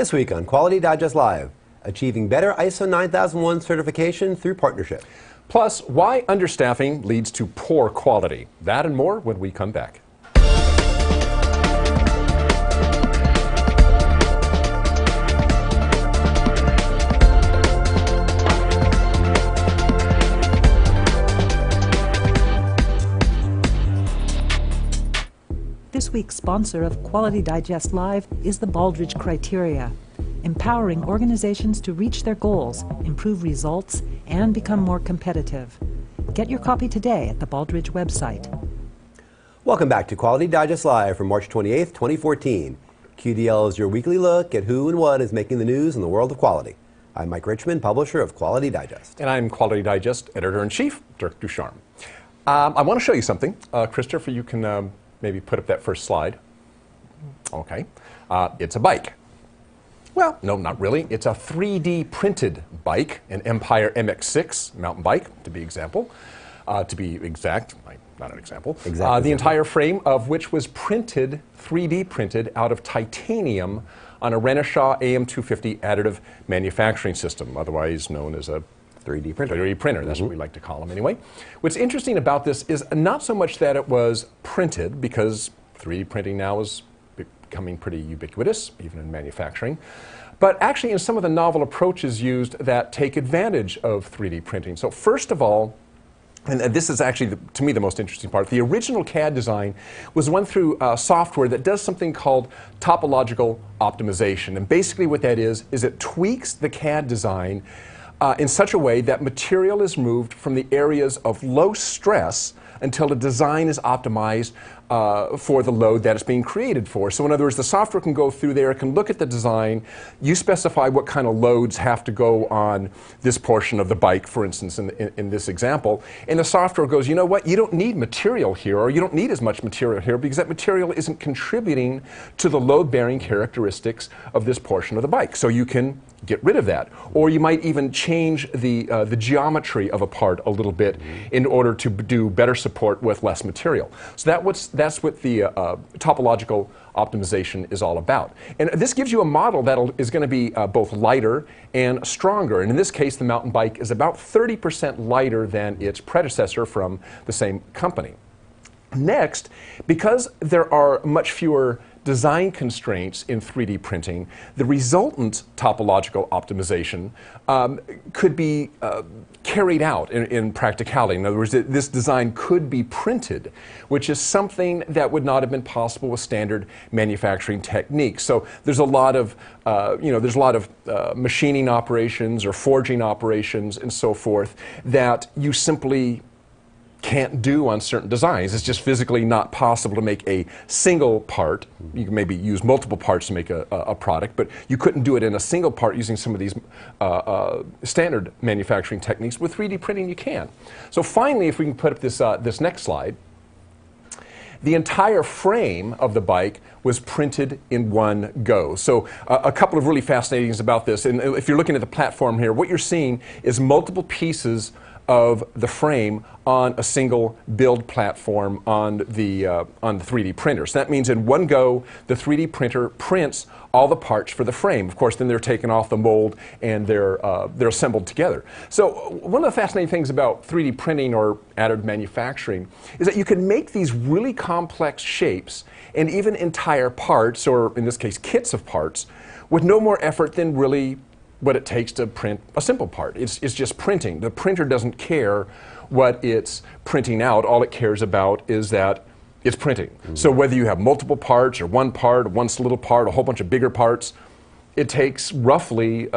This week on Quality Digest Live, achieving better ISO 9001 certification through partnership. Plus, why understaffing leads to poor quality. That and more when we come back. This week's sponsor of Quality Digest Live is the Baldrige Criteria, empowering organizations to reach their goals, improve results, and become more competitive. Get your copy today at the Baldrige website. Welcome back to Quality Digest Live for March 28th, 2014. QDL is your weekly look at who and what is making the news in the world of quality. I'm Mike Richmond, publisher of Quality Digest. And I'm Quality Digest Editor-in-Chief, Dirk Ducharme. I want to show you something. Christopher, you can maybe put up that first slide. Okay. It's a bike. Well, no, not really. It's a 3D printed bike, an Empire MX6 mountain bike, to be exact. Not an example. Exactly. The entire frame of which was printed, 3D printed, out of titanium on a Renishaw AM250 additive manufacturing system, otherwise known as a 3D printer. 3D printer, that's what we like to call them anyway. What's interesting about this is not so much that it was printed, because 3D printing now is becoming pretty ubiquitous, even in manufacturing, but actually in some of the novel approaches used that take advantage of 3D printing. So first of all, and this is actually, to me, the most interesting part, the original CAD design was one through software that does something called topological optimization. And basically what that is it tweaks the CAD design in such a way that material is moved from the areas of low stress until the design is optimized for the load that it's being created for. So in other words, the software can go through there, it can look at the design, you specify what kind of loads have to go on this portion of the bike, for instance, in this example, and the software goes, you know what, you don't need material here, or you don't need as much material here because that material isn't contributing to the load-bearing characteristics of this portion of the bike. So you can get rid of that. Or you might even change the geometry of a part a little bit in order to do better support with less material. So that's what the topological optimization is all about. And this gives you a model that is going to be both lighter and stronger. And in this case, the mountain bike is about 30% lighter than its predecessor from the same company. Next, because there are much fewer design constraints in 3D printing, the resultant topological optimization could be carried out in practicality. In other words, this design could be printed, which is something that would not have been possible with standard manufacturing techniques. So there's a lot of machining operations or forging operations and so forth that you simply can't do on certain designs. It's just physically not possible to make a single part. You can maybe use multiple parts to make a product, but you couldn't do it in a single part using some of these standard manufacturing techniques. With 3D printing, you can. So finally, if we can put up this next slide, the entire frame of the bike was printed in one go. So a couple of really fascinating things about this. And if you're looking at the platform here, what you're seeing is multiple pieces of the frame on a single build platform on the 3D printer. So that means in one go, the 3D printer prints all the parts for the frame. Of course, then they're taken off the mold and they're assembled together. So one of the fascinating things about 3D printing or additive manufacturing is that you can make these really complex shapes and even entire parts, or in this case, kits of parts, with no more effort than really what it takes to print a simple part. It's just printing. The printer doesn't care what it's printing out. All it cares about is that it's printing. So whether you have multiple parts or one little part, a whole bunch of bigger parts, it takes roughly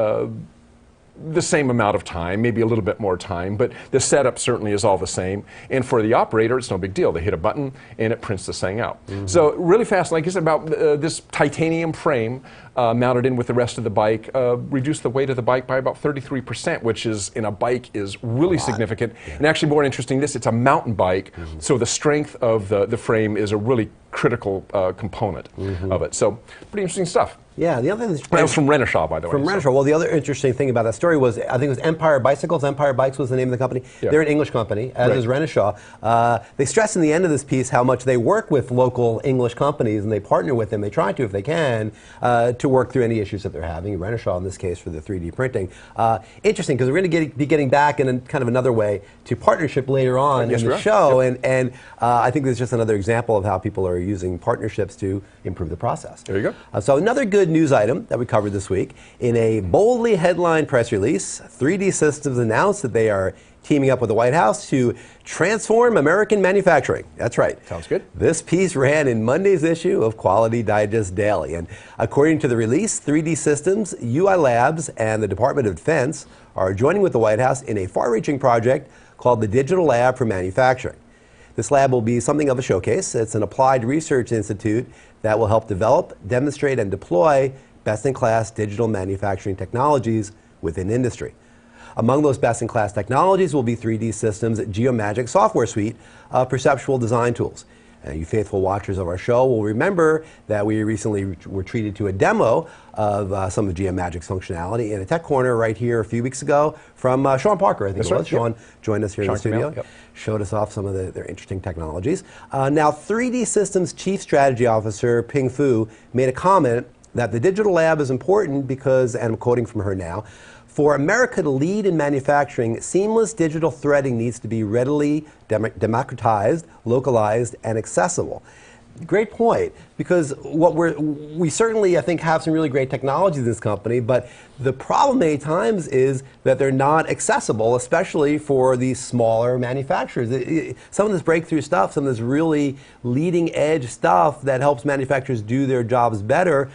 the same amount of time, maybe a little bit more time, but the setup certainly is all the same. And for the operator, it's no big deal. They hit a button and it prints this thing out. So really fast, like I said, about this titanium frame mounted in with the rest of the bike, reduced the weight of the bike by about 33%, which is, in a bike, is really significant. Yeah. And actually more interesting, it's a mountain bike, so the strength of the frame is a really critical component of it. So pretty interesting stuff. Yeah, the other thing That was from Renishaw, by the way. From Renishaw. Well, the other interesting thing about that story was, I think it was Empire Bicycles. Empire Bikes was the name of the company. Yeah. They're an English company, as is Renishaw. They stress in the end of this piece how much they work with local English companies, and they partner with them. They try to, if they can, to work through any issues that they're having. Renishaw, in this case, for the 3D printing. Interesting, because we're going to be getting back in kind of another way to partnership later on in the show, and I think this is just another example of how people are using partnerships to improve the process. There you go. So another good news item that we covered this week. In a boldly headlined press release, 3D Systems announced that they are teaming up with the White House to transform American manufacturing. That's right. Sounds good. This piece ran in Monday's issue of Quality Digest Daily. And according to the release, 3D Systems, UI Labs, and the Department of Defense are joining with the White House in a far-reaching project called the Digital Lab for Manufacturing. This lab will be something of a showcase. It's an applied research institute that will help develop, demonstrate, and deploy best-in-class digital manufacturing technologies within industry. Among those best-in-class technologies will be 3D Systems' Geomagic software suite of perceptual design tools. You faithful watchers of our show will remember that we recently were treated to a demo of some of Geomagic's functionality in a tech corner right here a few weeks ago from Sean Parker, I think it was. Sean joined us here in the studio, showed us off some of their interesting technologies. Now, 3D Systems' Chief Strategy Officer, Ping Fu, made a comment that the digital lab is important because, and I'm quoting from her now, for America to lead in manufacturing, seamless digital threading needs to be readily democratized, localized, and accessible. Great point, because we certainly, I think, have some really great technology in this company, but the problem many times is that they're not accessible, especially for these smaller manufacturers. Some of this breakthrough stuff, some of this really leading edge stuff that helps manufacturers do their jobs better,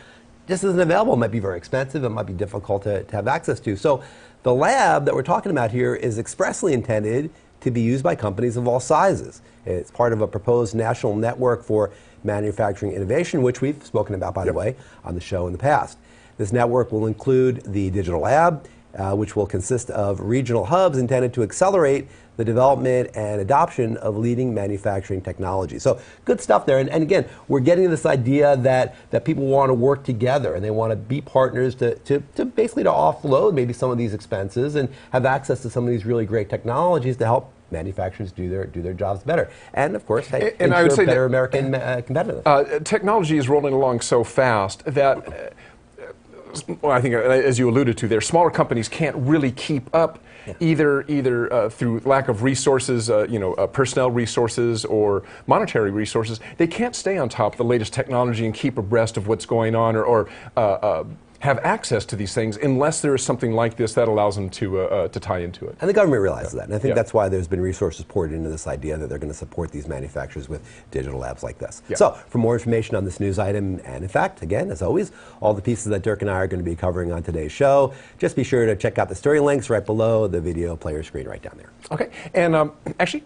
just isn't available. It might be very expensive. It might be difficult to have access to. So the lab that we're talking about here is expressly intended to be used by companies of all sizes. It's part of a proposed national network for manufacturing innovation, which we've spoken about, by the way, on the show in the past. This network will include the digital lab, which will consist of regional hubs intended to accelerate the development and adoption of leading manufacturing technology. So good stuff there. And again, we're getting this idea that people want to work together and they want to be partners to basically to offload maybe some of these expenses and have access to some of these really great technologies to help manufacturers do their jobs better. And of course, and I would say better American competitiveness. Technology is rolling along so fast that well, I think, as you alluded to there, smaller companies can't really keep up, either through lack of resources, personnel resources or monetary resources. They can't stay on top of the latest technology and keep abreast of what's going on, or have access to these things unless there is something like this that allows them to tie into it. And the government realizes that, and I think that's why there's been resources poured into this idea that they're going to support these manufacturers with digital labs like this. So, for more information on this news item, and in fact, again, as always, all the pieces that Dirk and I are going to be covering on today's show, just be sure to check out the story links right below the video player screen right down there. Okay, and actually,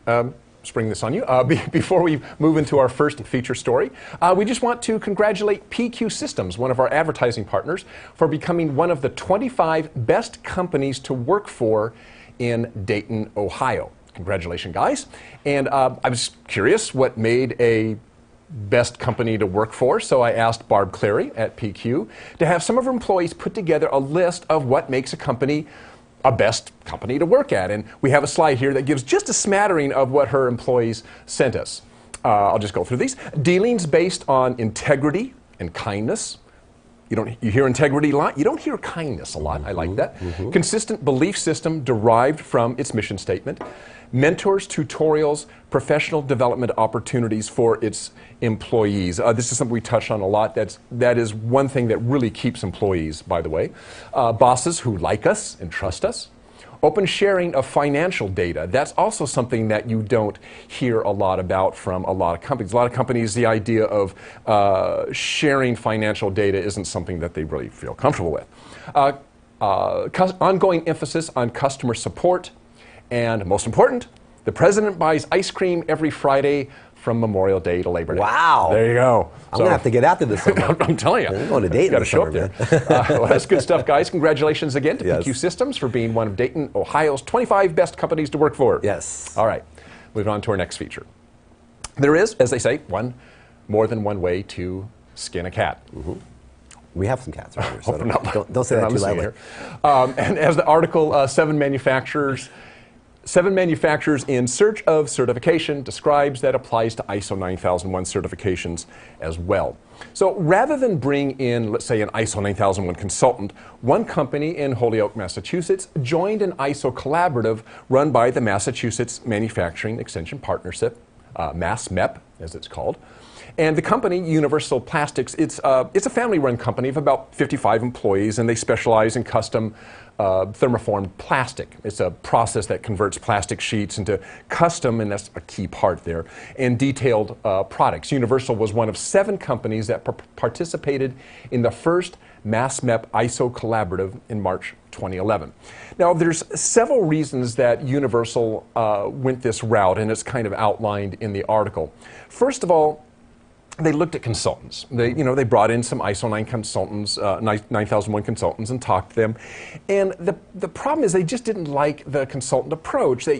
spring this on you. Before we move into our first feature story, we just want to congratulate PQ Systems, one of our advertising partners, for becoming one of the 25 best companies to work for in Dayton, Ohio. Congratulations, guys. And I was curious what made a best company to work for, so I asked Barb Clary at PQ to have some of her employees put together a list of what makes a company a best company to work at. And we have a slide here that gives just a smattering of what her employees sent us. I'll just go through these. Dealings based on integrity and kindness. You hear integrity a lot. You don't hear kindness a lot. I like that. Consistent belief system derived from its mission statement. Mentors, tutorials, professional development opportunities for its employees. This is something we touch on a lot. That is one thing that really keeps employees, by the way. Bosses who like us and trust us. Open sharing of financial data. That's also something that you don't hear a lot about from a lot of companies. A lot of companies, the idea of sharing financial data isn't something that they really feel comfortable with. Ongoing emphasis on customer support. And most important, the president buys ice cream every Friday from Memorial Day to Labor Day. Wow. There you go. I'm going to have to get after this summer. I'm telling you. I'm going to Dayton. Got to show up there. Well, that's good stuff, guys. Congratulations again to PQ Systems for being one of Dayton, Ohio's 25 best companies to work for. Yes. All right. Moving on to our next feature. There is, as they say, one more than one way to skin a cat. We have some cats right here, so Not- don't say they're that not too listening loudly. here. And as the article, Seven manufacturers in search of certification describes that applies to ISO 9001 certifications as well. So rather than bring in, let's say, an ISO 9001 consultant, one company in Holyoke, Massachusetts joined an ISO collaborative run by the Massachusetts Manufacturing Extension Partnership, MassMEP as it's called. And the company, Universal Plastics, it's a family-run company of about 55 employees, and they specialize in custom thermoformed plastic. It's a process that converts plastic sheets into custom, and that's a key part there, and detailed products. Universal was one of 7 companies that participated in the first MassMEP ISO collaborative in March 2011. Now, there's several reasons that Universal went this route, and it's kind of outlined in the article. First of all, they looked at consultants. They brought in some ISO 9 consultants, 9001 consultants, and talked to them. And the problem is they just didn't like the consultant approach. They,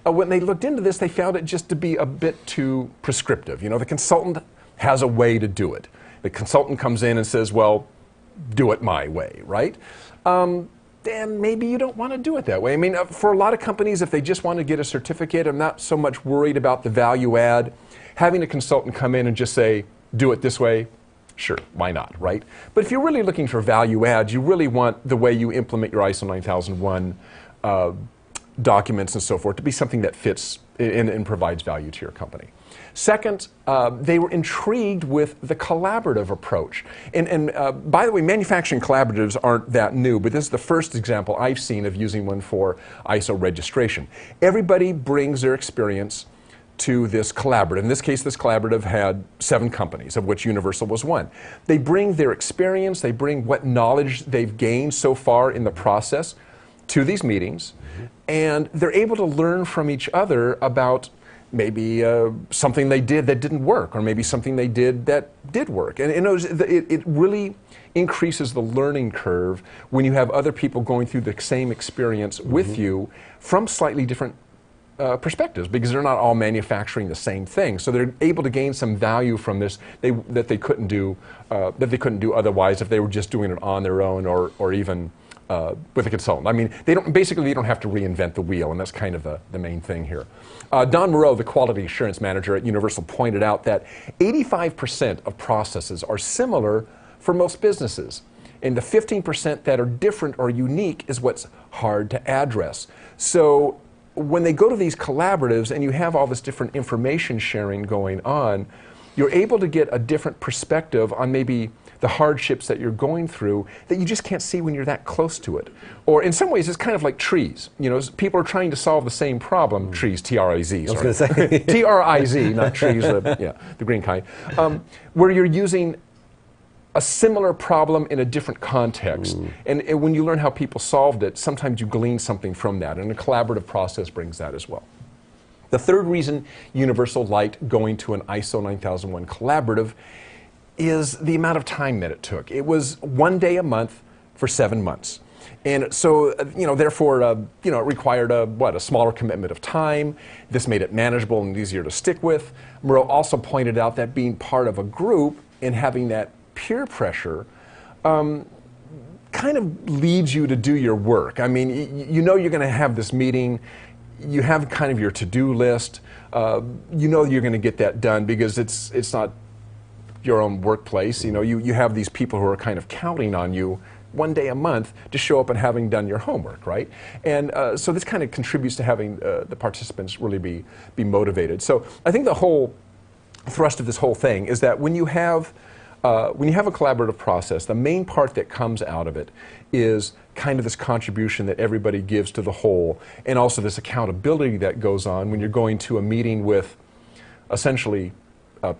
when they looked into this, they found it just to be a bit too prescriptive. The consultant has a way to do it. The consultant comes in and says, "Well, do it my way," right? Then maybe you don't want to do it that way. I mean, for a lot of companies, if they just want to get a certificate, I'm not so much worried about the value add. Having a consultant come in and just say, "Do it this way," sure, why not, right? But if you're really looking for value add, you really want the way you implement your ISO 9001 documents and so forth to be something that fits and provides value to your company. Second, they were intrigued with the collaborative approach. And by the way, manufacturing collaboratives aren't that new, but this is the first example I've seen of using one for ISO registration. Everybody brings their experience to this collaborative. In this case, this collaborative had 7 companies, of which Universal was one. They bring their experience, they bring what knowledge they've gained so far in the process to these meetings, and they're able to learn from each other about maybe something they did that didn't work, or maybe something they did that did work. And it really increases the learning curve when you have other people going through the same experience with you from slightly different perspectives, because they're not all manufacturing the same thing. So they're able to gain some value from this that they couldn't do otherwise if they were just doing it on their own or even with a consultant. I mean, they don't have to reinvent the wheel, and that's kind of the main thing here. Don Moreau, the quality assurance manager at Universal, pointed out that 85% of processes are similar for most businesses, and the 15% that are different or unique is what's hard to address. So when they go to these collaboratives and you have all this different information sharing going on, you're able to get a different perspective on maybe the hardships that you're going through that you just can't see when you're that close to it. Or in some ways, it's kind of like trees. People are trying to solve the same problem. Trees, T-R-I-Z. I was going to say. T-R-I-Z, not trees, the green kind. Where you're using a similar problem in a different context. And when you learn how people solved it, sometimes you glean something from that, and a collaborative process brings that as well. The third reason Universal liked going to an ISO 9001 collaborative is the amount of time that it took. It was 1 day a month for 7 months. And so, therefore, it required a smaller commitment of time. This made it manageable and easier to stick with. Moreau also pointed out that being part of a group and having that peer pressure kind of leads you to do your work. I mean, you're going to have this meeting. You have kind of your to-do list. You're going to get that done because it's not your own workplace. You have these people who are kind of counting on you 1 day a month to show up and having done your homework, right? And so this kind of contributes to having the participants really be motivated. So I think the whole thrust of this whole thing is that when you have a collaborative process, the main part that comes out of it is kind of this contribution that everybody gives to the whole, and also this accountability that goes on when you're going to a meeting with essentially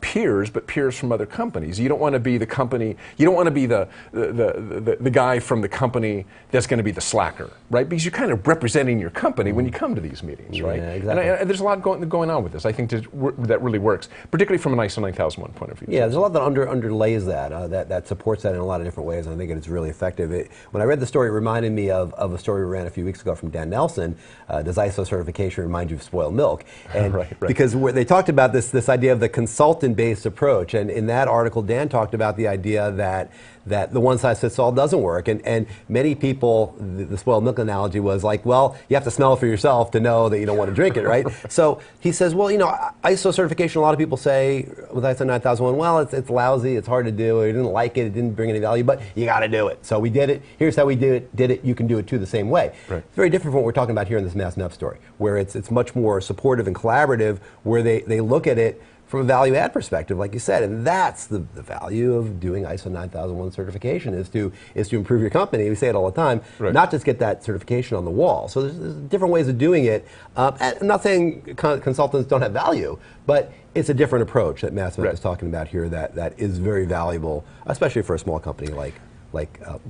peers, but peers from other companies. You don't want to be the company, you don't want to be the guy from the company that's going to be the slacker, right? Because you're kind of representing your company when you come to these meetings, right? Yeah, exactly. And there's a lot going on with this. I think that really works, particularly from an ISO 9001 point of view. Yeah, there's a lot that underlays that supports that in a lot of different ways, and I think it's really effective. When I read the story, it reminded me of a story we ran a few weeks ago from Dan Nelson. Does ISO certification remind you of spoiled milk? And right. because they talked about this idea of the consultant consultant-based approach. And in that article, Dan talked about the idea that the one-size-fits-all doesn't work. And many people, the spoiled milk analogy was like, well, you have to smell it for yourself to know that you don't want to drink it, right? So he says, well, ISO certification, a lot of people say with ISO 9001, well, it's lousy, it's hard to do, I didn't like it didn't bring any value, but you got to do it. So we did it, here's how we did it, you can do it too the same way. Right. It's very different from what we're talking about here in this Mass Enough story, where it's much more supportive and collaborative, where they look at it from a value add perspective, like you said, and that's the value of doing ISO 9001 certification is to improve your company. We say it all the time, right. Not just get that certification on the wall. So there's different ways of doing it. I'm not saying consultants don't have value, but it's a different approach that Mass Enough is talking about here that is very valuable, especially for a small company like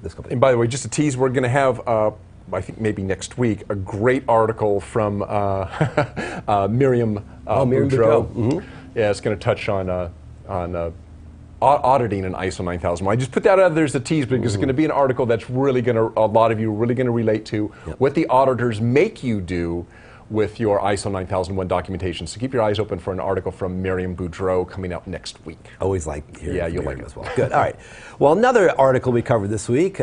this company. And by the way, just a tease, we're going to have I think maybe next week, a great article from Miriam Boudreau. Mm-hmm. Yeah, it's going to touch on auditing an ISO 9001. I just put that out there as a tease because it's going to be an article that's really going to, a lot of you are really going to relate to what the auditors make you do with your ISO 9001 documentation. So keep your eyes open for an article from Miriam Boudreau coming out next week. Always like hearing from you'll Miriam like it as well. Good. All right. Well, another article we covered this week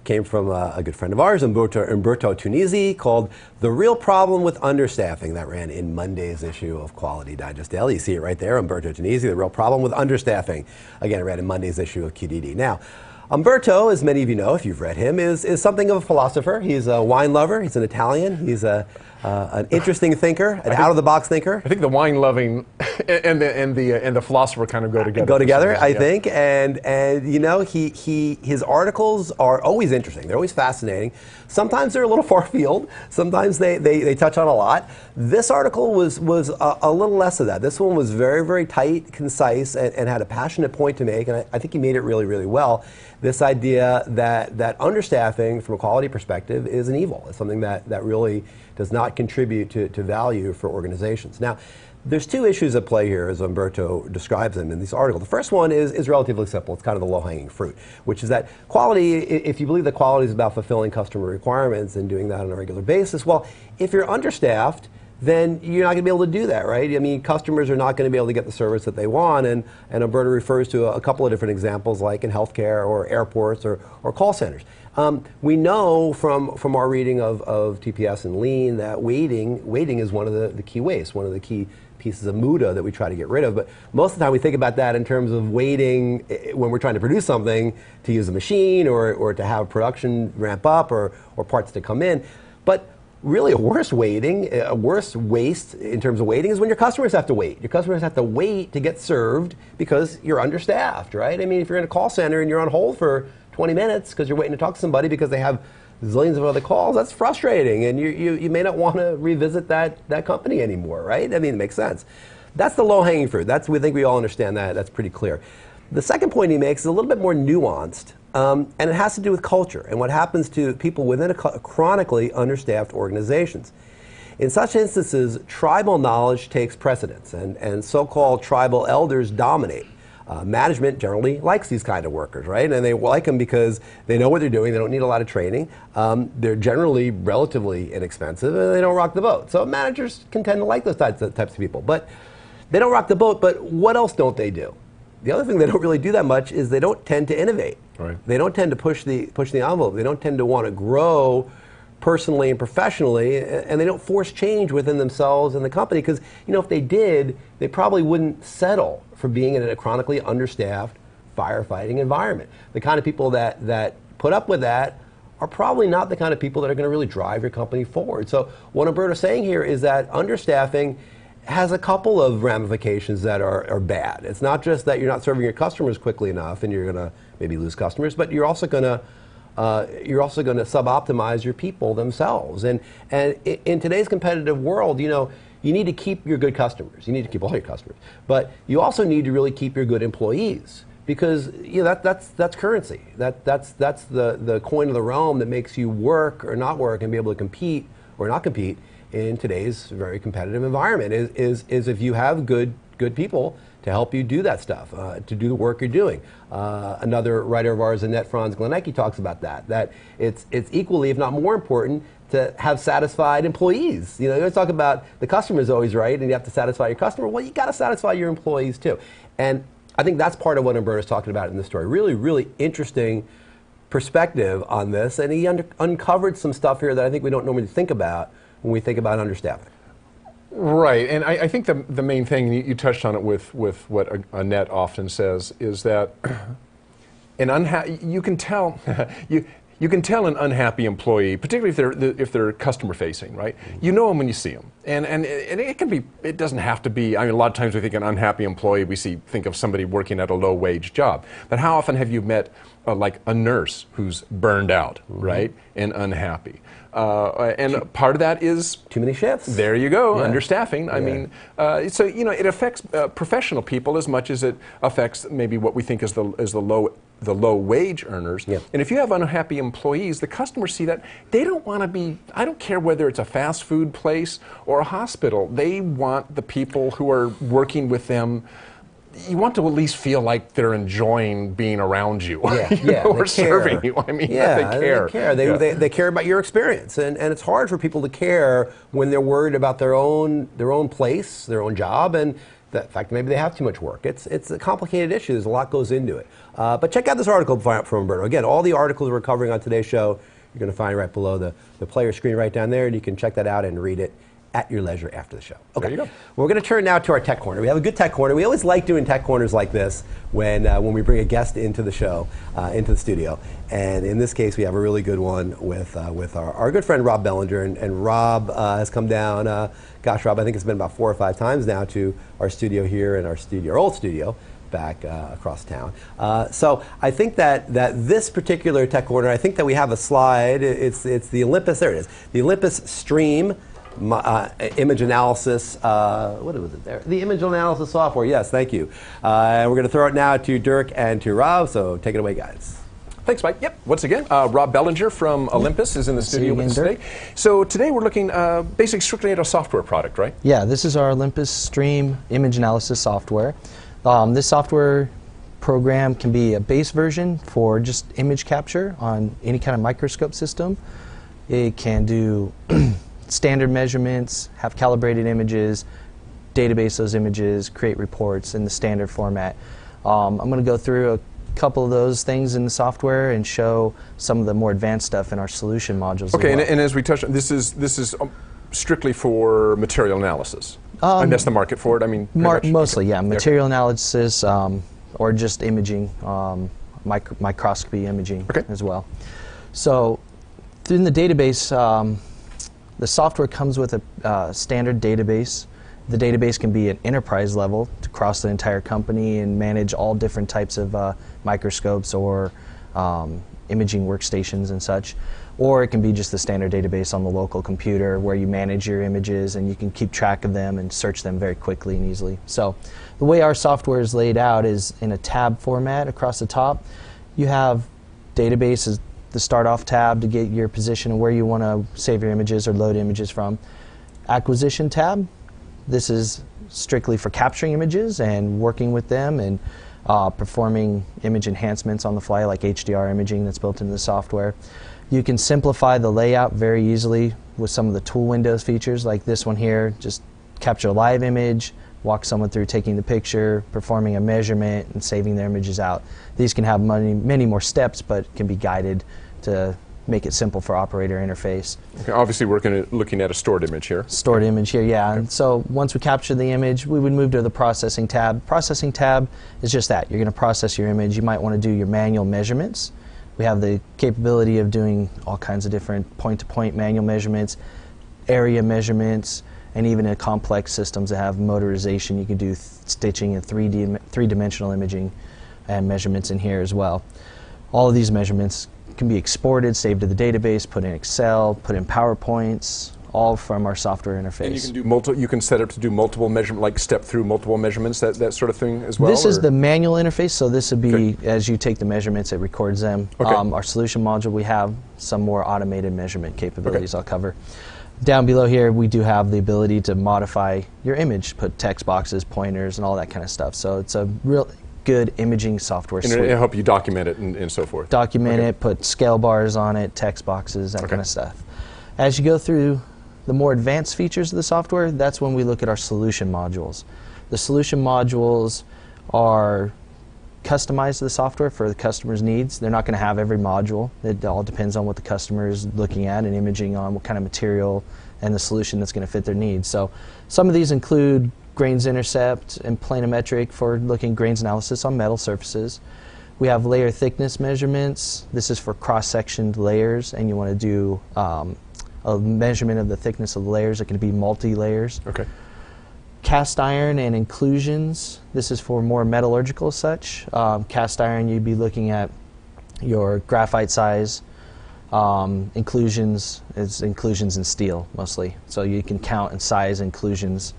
came from a good friend of ours, Umberto Tunisi, called "The Real Problem with Understaffing." That ran in Monday's issue of Quality Digest Daily. You see it right there, Umberto Tunisi, "The Real Problem with Understaffing." Again, it ran in Monday's issue of QDD. Now, Umberto, as many of you know if you've read him, is something of a philosopher. He's a wine lover. He's an Italian. He's an interesting thinker, an out-of-the-box thinker. I think the wine loving and the philosopher kind of go together. I think, and his articles are always interesting. They're always fascinating. Sometimes they're a little far field. Sometimes they touch on a lot. This article was a little less of that. This one was very, very tight, concise, and had a passionate point to make. And I think he made it really, really well. This idea that understaffing, from a quality perspective, is an evil. It's something that really does not contribute to value for organizations. Now, there's two issues at play here, as Umberto describes them in this article. The first one is relatively simple. It's kind of the low-hanging fruit, which is that quality, if you believe that quality is about fulfilling customer requirements and doing that on a regular basis, well, if you're understaffed, then you're not going to be able to do that, right? I mean, customers are not going to be able to get the service that they want, and Umberto refers to a couple of different examples, like in healthcare or airports or call centers. We know from our reading of TPS and Lean that waiting is one of the key wastes, one of the key pieces of muda that we try to get rid of. But most of the time we think about that in terms of waiting when we're trying to produce something, to use a machine or to have production ramp up or parts to come in. But really a worse waste in terms of waiting is when your customers have to wait. Your customers have to wait to get served because you're understaffed, right? I mean, if you're in a call center and you're on hold for 20 minutes because you're waiting to talk to somebody because they have zillions of other calls, that's frustrating, and you may not want to revisit that company anymore, right? I mean, it makes sense. That's the low-hanging fruit. We think we all understand that. That's pretty clear. The second point he makes is a little bit more nuanced, and it has to do with culture and what happens to people within chronically understaffed organizations. In such instances, tribal knowledge takes precedence, and so-called tribal elders dominate. Management generally likes these kind of workers, right? And they like them because they know what they're doing. They don't need a lot of training. They're generally relatively inexpensive, and they don't rock the boat. So managers can tend to like those types of people. But they don't rock the boat, but what else don't they do? The other thing they don't really do that much is they don't tend to innovate. Right. They don't tend to push the envelope. They don't tend to want to grow personally and professionally, and they don't force change within themselves and the company, because if they did, they probably wouldn't settle for being in a chronically understaffed firefighting environment. The kind of people that put up with that are probably not the kind of people that are going to really drive your company forward. So what Umberto's saying here is that understaffing has a couple of ramifications that are bad. It's not just that you're not serving your customers quickly enough and you're going to maybe lose customers, but you're also going to sub-optimize your people themselves. And in today's competitive world, you need to keep your good customers. You need to keep all your customers, but you also need to really keep your good employees, because that's currency. That's the coin of the realm that makes you work or not work and be able to compete or not compete in today's very competitive environment. Is if you have good people to help you do that stuff, to do the work you're doing. Another writer of ours, Annette Franz Glenecki, talks about that it's equally, if not more important, to have satisfied employees. You know, you talk about the customer is always right, and you have to satisfy your customer. Well, you got to satisfy your employees too. And I think that's part of what Umberto's talking about in this story. Really, really interesting perspective on this, and he uncovered some stuff here that I think we don't normally think about when we think about understaffing. Right, and I think the main thing, you touched on it with what Annette often says, is that you can tell you can tell an unhappy employee, particularly if they're customer facing, right? You know them when you see them, and it doesn't have to be. I mean, a lot of times we think an unhappy employee, think of somebody working at a low wage job. But how often have you met like a nurse who's burned out, right, and unhappy? And part of that is too many shifts. There you go, understaffing. I mean, so you know, it affects professional people as much as it affects maybe what we think is the low wage earners. And if you have unhappy employees, the customers see that. They don't want to be, I don't care whether it's a fast food place or a hospital, they want the people who are working with them. You want to at least feel like they're enjoying being around you, or serving you. I mean, they care. They care about your experience, and it's hard for people to care when they're worried about their own place, their own job, and the fact that maybe they have too much work. It's a complicated issue. There's a lot goes into it. But check out this article from Umberto. Again, all the articles we're covering on today's show, you're going to find right below the player screen right down there, and you can check that out and read it at your leisure after the show. Okay, there you go. We're going to turn now to our tech corner. We have a good tech corner. We always like doing tech corners like this when we bring a guest into the show, into the studio. And in this case, we have a really good one with our good friend Rob Bellinger. And Rob has come down, gosh, Rob, I think it's been about 4 or 5 times now to our studio here and our old studio back across town. So I think that this particular tech corner, I think that we have a slide. It's the Olympus, there it is, the Olympus Stream image analysis, what was it there? The image analysis software, yes, thank you. And we're going to throw it now to Dirk and to Rob, so take it away, guys. Thanks, Mike. Yep, once again, Rob Bellinger from Olympus is in the studio with us today. So today we're looking basically strictly at a software product, right? Yeah, this is our Olympus Stream image analysis software. This software program can be a base version for just image capture on any kind of microscope system. It can do standard measurements, have calibrated images, database those images, create reports in the standard format. I'm going to go through a couple of those things in the software and show some of the more advanced stuff in our solution modules. Okay, as well. and as we touched on, this is strictly for material analysis. And that's the market for it. I mean, mostly, yeah, material analysis or just imaging, microscopy imaging as well. So, in the database. The software comes with a standard database. The database can be at enterprise level to cross the entire company and manage all different types of microscopes or imaging workstations and such. Or it can be just the standard database on the local computer where you manage your images and you can keep track of them and search them very quickly and easily. So the way our software is laid out is in a tab format across the top. You have databases, the start off tab to get your position and where you want to save your images or load images from. Acquisition tab, this is strictly for capturing images and working with them and performing image enhancements on the fly like HDR imaging that's built into the software. You can simplify the layout very easily with some of the tool windows features like this one here, just capture a live image, walk someone through taking the picture, performing a measurement, and saving their images out. These can have many more steps, but can be guided to make it simple for operator interface. Okay, obviously we're looking at a stored image here. Stored image here, yeah. Okay. And so once we capture the image, we would move to the processing tab. Processing tab is just that. You're going to process your image. You might want to do your manual measurements. We have the capability of doing all kinds of different point-to-point manual measurements, area measurements, and even in complex systems that have motorization, you can do stitching and three-dimensional imaging and measurements in here as well. All of these measurements can be exported, saved to the database, put in Excel, put in PowerPoints, all from our software interface. And you can do you can set up to do multiple measurements, like step through multiple measurements, that sort of thing as well? This is the manual interface, so this would be, as you take the measurements, it records them. Our solution module, we have some more automated measurement capabilities I'll cover. Down below here, we do have the ability to modify your image, put text boxes, pointers, and all that kind of stuff. So it's a real good imaging software suite. And it'll help you document it and so forth. Document it, put scale bars on it, text boxes, that kind of stuff. As you go through the more advanced features of the software, that's when we look at our solution modules. The solution modules are customized to the software for the customer's needs. They're not going to have every module. It all depends on what the customer is looking at and imaging on, what kind of material and the solution that's going to fit their needs. So some of these include grains intercept and planimetric for looking grains analysis on metal surfaces. We have layer thickness measurements. This is for cross-sectioned layers, and you want to do a measurement of the thickness of the layers. It can be multi-layers. Okay. Cast iron and inclusions. This is for more metallurgical such. Cast iron, you'd be looking at your graphite size. Inclusions is inclusions in steel mostly. So you can count and size inclusions.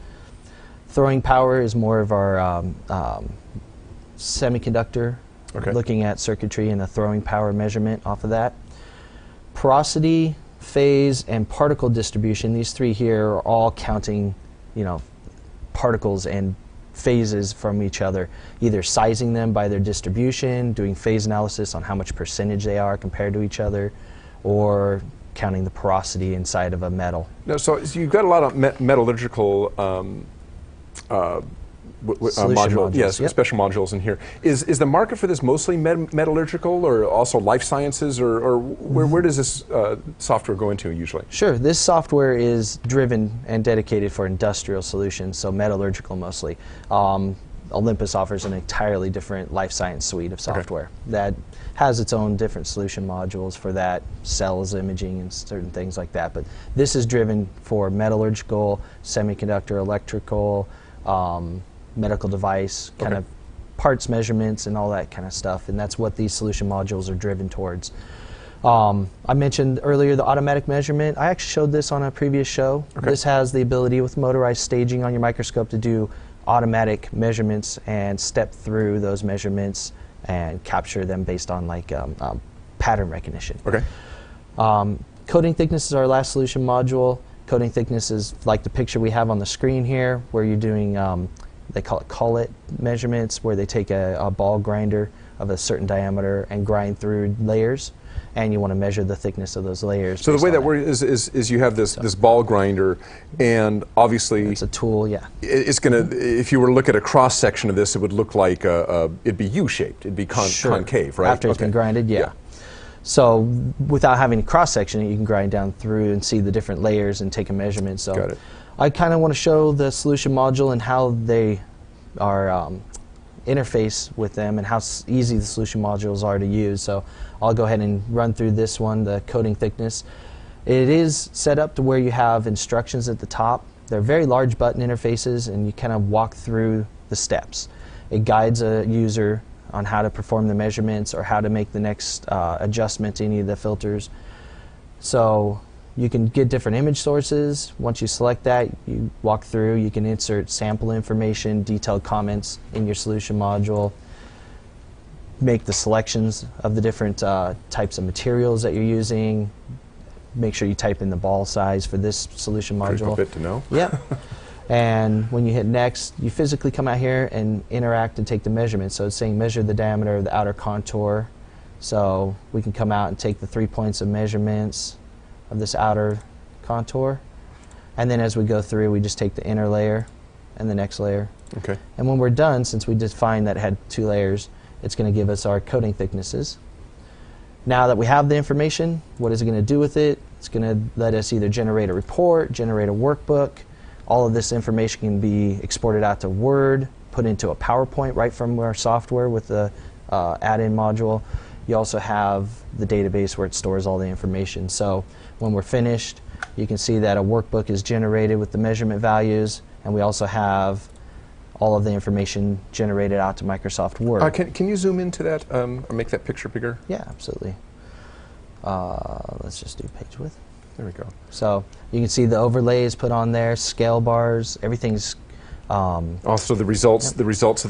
Throwing power is more of our semiconductor, looking at circuitry and a throwing power measurement off of that. Porosity, phase, and particle distribution, these three here are all counting, particles and phases from each other, either sizing them by their distribution, doing phase analysis on how much percentage they are compared to each other, or counting the porosity inside of a metal. No, so you've got a lot of metallurgical modules. Yes, yep. Special modules in here. Is the market for this mostly metallurgical or also life sciences, or where does this software go into usually? Sure, this software is driven and dedicated for industrial solutions, so metallurgical mostly. Olympus offers an entirely different life science suite of software that has its own different solution modules for that, cells imaging and certain things like that. But this is driven for metallurgical, semiconductor, electrical, medical device, kind of parts measurements and all that kind of stuff. And that's what these solution modules are driven towards. I mentioned earlier the automatic measurement. I actually showed this on a previous show. This has the ability with motorized staging on your microscope to do automatic measurements and step through those measurements and capture them based on like pattern recognition. Coating thickness is our last solution module. Coating thickness is like the picture we have on the screen here, where you're doing, they call it collet measurements, where they take a ball grinder of a certain diameter and grind through layers, and you want to measure the thickness of those layers. So the way that works is you have this ball grinder, and obviously it's a tool. Yeah, it's going to. If you were to look at a cross section of this, it would look like it'd be U-shaped. It'd be concave, right? After it's been grinded, yeah. So without having a cross section, you can grind down through and see the different layers and take a measurement. So got it. I kind of want to show the solution module and how they are interface with them and how easy the solution modules are to use. So I'll go ahead and run through this one, the coating thickness. It is set up to where you have instructions at the top. They're very large button interfaces, and you kind of walk through the steps. It guides a user on how to perform the measurements or how to make the next adjustment to any of the filters. So you can get different image sources. Once you select that, you walk through, you can insert sample information, detailed comments in your solution module, make the selections of the different types of materials that you're using, make sure you type in the ball size for this solution module. Critical bit to know. Yep. And when you hit next, you physically come out here and interact and take the measurement. So it's saying measure the diameter of the outer contour. So we can come out and take the 3 points of measurements of this outer contour. And then as we go through, we just take the inner layer and the next layer. Okay. And when we're done, since we defined that it had 2 layers, it's going to give us our coating thicknesses. Now that we have the information, what is it going to do with it? It's going to let us either generate a report, generate a workbook. All of this information can be exported out to Word, put into a PowerPoint right from our software with the add-in module. You also have the database where it stores all the information. So when we're finished, you can see that a workbook is generated with the measurement values, and we also have all of the information generated out to Microsoft Word. Can you zoom into that or make that picture bigger? Yeah, absolutely. Let's just do page width. There we go. So you can see the overlays put on there, scale bars, everything's. Also, the results of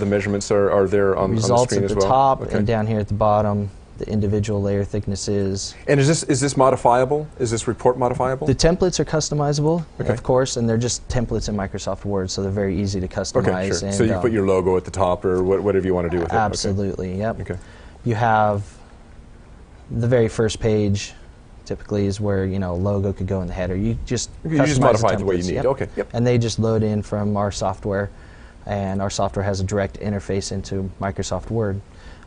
the measurements are there on the screen as well. Results at the top and down here at the bottom, the individual layer thicknesses. And is this modifiable? Is this report modifiable? The templates are customizable, of course, and they're just templates in Microsoft Word, so they're very easy to customize. Okay, sure. And so you put your logo at the top or whatever you want to do with absolutely, it. Yep. Okay. You have the very first page typically is where, you know, a logo could go in the header. You just modify it the way you templates. need. Yep. Okay. Yep. And they just load in from our software, and our software has a direct interface into Microsoft Word.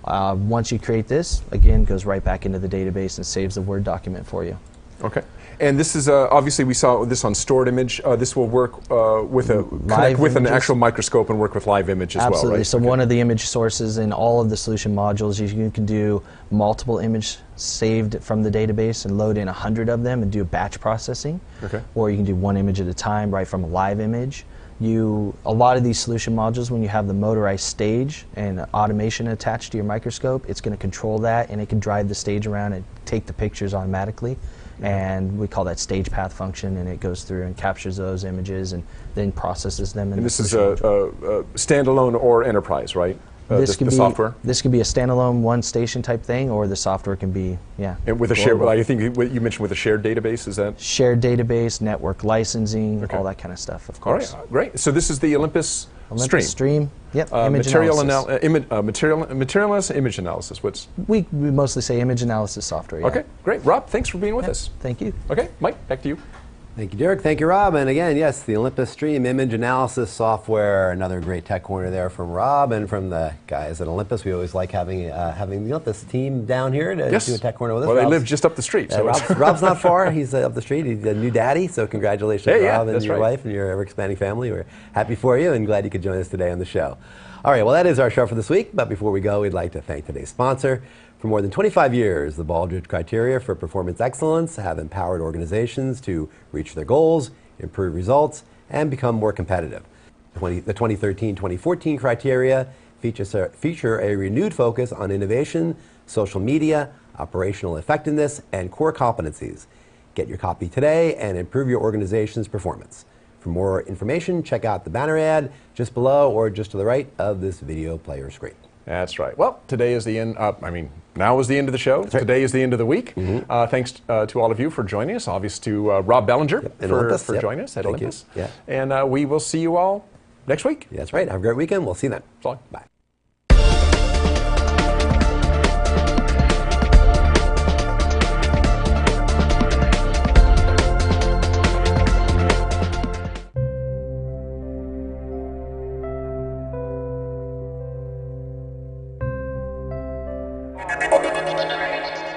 Once you create this, again, goes right back into the database and saves the Word document for you. Okay. And this is obviously we saw this on stored image. This will work with an actual microscope and work with live image as Absolutely. well, right? So one of the image sources in all of the solution modules, you can do multiple image saved from the database and load in 100 of them and do batch processing. Okay. Or you can do one image at a time right from a live image. A lot of these solution modules, when you have the motorized stage and automation attached to your microscope, it's going to control that, and it can drive the stage around and take the pictures automatically. And we call that stage path function, and it goes through and captures those images and then processes them. And this is a standalone or enterprise, right? This could be software. This could be a standalone one station type thing, or the software can be And with a shared, I think what you mentioned with a shared database, is that shared database, network licensing, all that kind of stuff. Of course. All right, great. So this is the Olympus Stream. Yep. Image analysis. Material image analysis. We mostly say image analysis software. Yeah. Okay, great. Rob, thanks for being with us. Thank you. Okay, Mike, back to you. Thank you, Derek. Thank you, Rob. And again, yes, the Olympus Stream image analysis software. Another great tech corner there from Rob and from the guys at Olympus. We always like having the Olympus team down here to do a tech corner with us. Well, they live just up the street. So Rob's not far. He's up the street. He's a new daddy. So congratulations, Rob, and your wife and your ever-expanding family. We're happy for you and glad you could join us today on the show. All right, well, that is our show for this week. But before we go, we'd like to thank today's sponsor. For more than 25 years, the Baldrige criteria for performance excellence have empowered organizations to reach their goals, improve results, and become more competitive. The 2013-2014 criteria feature a renewed focus on innovation, social media, operational effectiveness, and core competencies. Get your copy today and improve your organization's performance. For more information, check out the banner ad just below or just to the right of this video player screen. That's right. Well, today is the end. Now is the end of the show. Right. Today is the end of the week. Thanks to all of you for joining us. Obviously to Rob Bellinger for joining us at Olympus. Yeah. And we will see you all next week. That's right. Have a great weekend. We'll see you then. So long. Bye. Understaffing.